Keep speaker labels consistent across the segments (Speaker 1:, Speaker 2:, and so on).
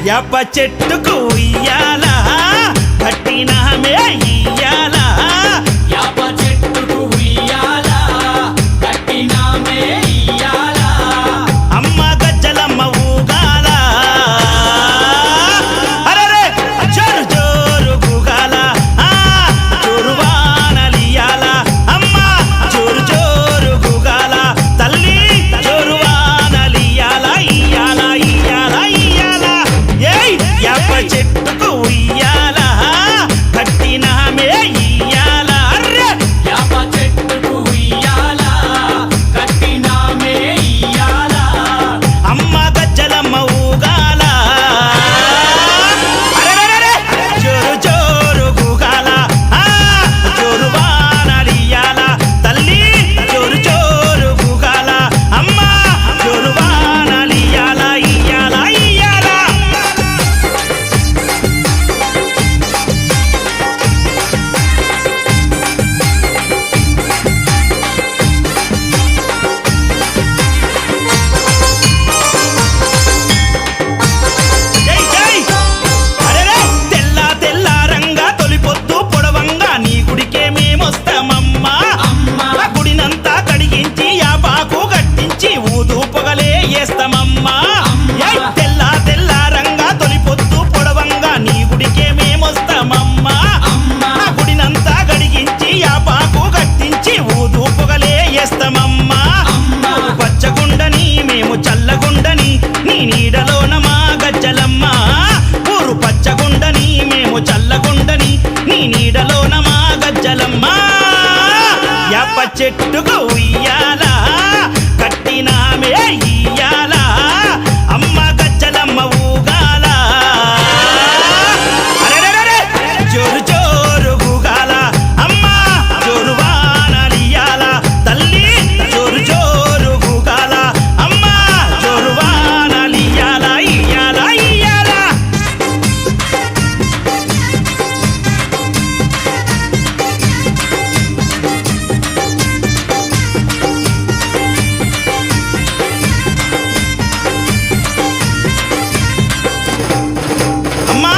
Speaker 1: యాప చెట్టుకు ఉయ్యాల కట్టినామే ఇయ్యాల
Speaker 2: యాప చెట్టుకు ఉయ్యాల కట్టినామే ఇయ్యాల
Speaker 1: అమ్మ గజ్జలమ్మ ఊగాల అరెరే జోరు జోరు గుగాల జోరు వానలియాల అమ్మ జోరు జోరు గుగాల తల్లి జోరు వానలియాల ఇయ్యాల ఇయ్యాల ఇయ్యాల ఏయ్ యాప చెట్టుకు ఉయ్యాల కట్టినామే ఇయ్యాల అర్రే
Speaker 2: యాప చెట్టుకు ఉయ్యాల కట్టినామే ఇయ్యాల
Speaker 1: అమ్మ గజ్జలమ్మ ఊగాల అరెరెరెరె జోరు జోరు గుగాల జోరు వానలియాల తల్లి జోరు జోరు గుగాల అమ్మ జోరు వానలియాల ఇయ్యాల ఇయ్యాల జై జై అరెరే తెల్ల తెల్ల రంగా తొలిపొద్దు పొడవంగా నీ గుడికే మేమొస్తామమ్మా
Speaker 2: అమ్మా
Speaker 1: ఆ గుడినంతా కడిగించి యాపాకు కట్టించి ఊదు పొగలే వేస్తామమ్మా ఏయ్ తెల్ల తెల్ల రంగా తొలిపొద్దు పొడవంగా నీ గుడికే మేమొస్తామమ్మా
Speaker 2: అమ్మా
Speaker 1: ఆ గుడినంతా కడిగించి యాపాకు కట్టించి ఊదు పొగలే వేస్తామమ్మా
Speaker 2: అమ్మా
Speaker 1: పచ్చగుండని మేము చల్లగుండని నీ నీడలోన మా గజ్జలమ్మ ఊరు పచ్చగుండని మేము చల్లగుండని నీ నీడలోన మా గజ్జలమ్మ యాప చెట్టుకు ఉయ్యాల కట్టినామే ఇయ్యాల అమ్మ గజ్జలమ్మ ఊగాల అరెరెరెరె జోరు జోరు గుగాల అమ్మ జోరు వానలియాల తల్లి జోరు జోరు గుగాల అమ్మ జోరు వానలియాల ఇయ్యాల ఇయ్యాల అమ్మా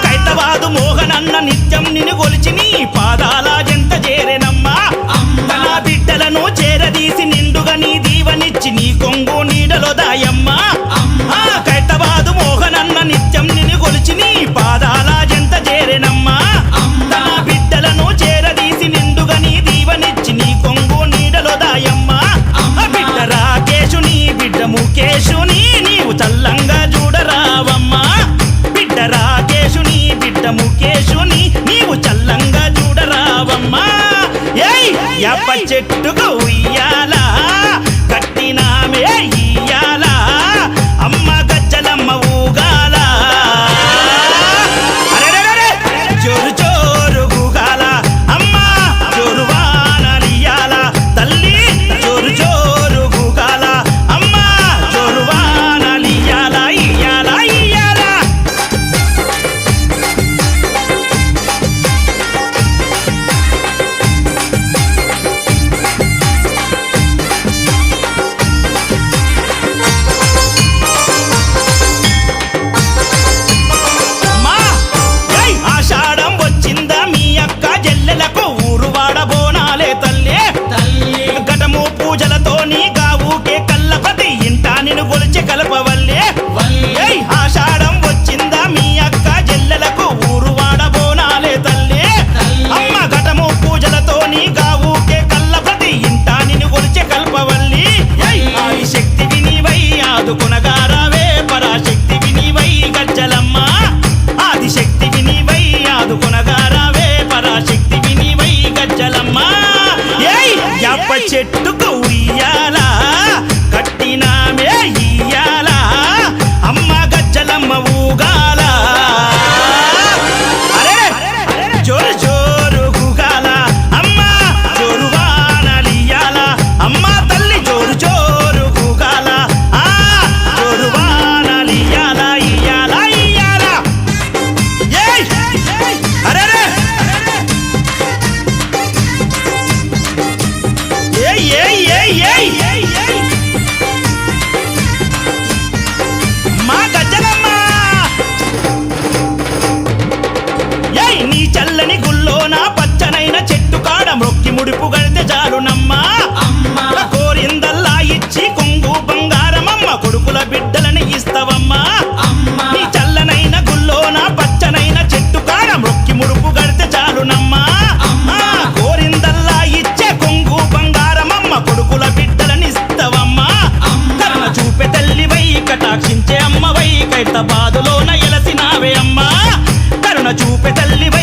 Speaker 1: కైతవాదు మోహనన్న నిత్యం నిన్ను కొలిచి నీ పాదాల జంట చేరెనమ్మా
Speaker 2: అమ్మా
Speaker 1: నా బిడ్డలను చేరదీసి నిండుగా నీ దీవనిచ్చి నీ కొంగు నీడలో దాయమ్మా
Speaker 2: అమ్మా
Speaker 1: కైతవాదు మోహనన్న నిత్యం నిన్ను కొలిచి నీ పాదాల జంట చేరెనమ్మా
Speaker 2: అమ్మా
Speaker 1: నా బిడ్డలను చేరదీసి నిండుగా నీ దీవనిచ్చి నీ కొంగు నీడలో దాయమ్మా
Speaker 2: అమ్మా.
Speaker 1: బిడ్డ రాకేశుని బిడ్డ ముఖేశుని నీవు చల్లంగా చూడరావమ్మా బిడ్డ రాకేశుని బిడ్డ ముఖేశుని నీవు చల్లంగా చూడరావమ్మా ఏయ్ యాప చెట్టుకు ఉయ్యాల కట్టినామే ఇయ్యాల అమ్మ గజ్జలమ్మ ఊగాల అరెరెరెరె జోరు జోరు గుగాల అమ్మ జోరు వానలియాల తల్లి జోరు జోరు గుగాల అమ్మ జోరు వానలియాల ఇయ్యాల ఇయ్యాల గుల్లోన పచ్చనైన చెట్టు కాడ మొక్కి ముడుపు గడితే చాలునమ్మా
Speaker 2: అమ్మా
Speaker 1: కోరిందల్లా ఇచ్చి కొంగు బంగారమమ్మ కొడుకుల బిడ్డలని ఇస్తవమ్మా
Speaker 2: అమ్మా
Speaker 1: నీ చల్లనైన గుల్లోన పచ్చనైన చెట్టు కాడ మొక్కి ముడుపు గడితే చాలునమ్మా
Speaker 2: అమ్మా.
Speaker 1: కోరిందల్లా ఇచ్చే కొంగు బంగారమమ్మ కొడుకుల బిడ్డలని ఇస్తవమ్మా
Speaker 2: అమ్మా.
Speaker 1: కరుణ చూపే తల్లివై కటాక్షించే అమ్మవై కైత బాధలోన ఎలసినావే అమ్మా కరుణ చూపే తల్లివై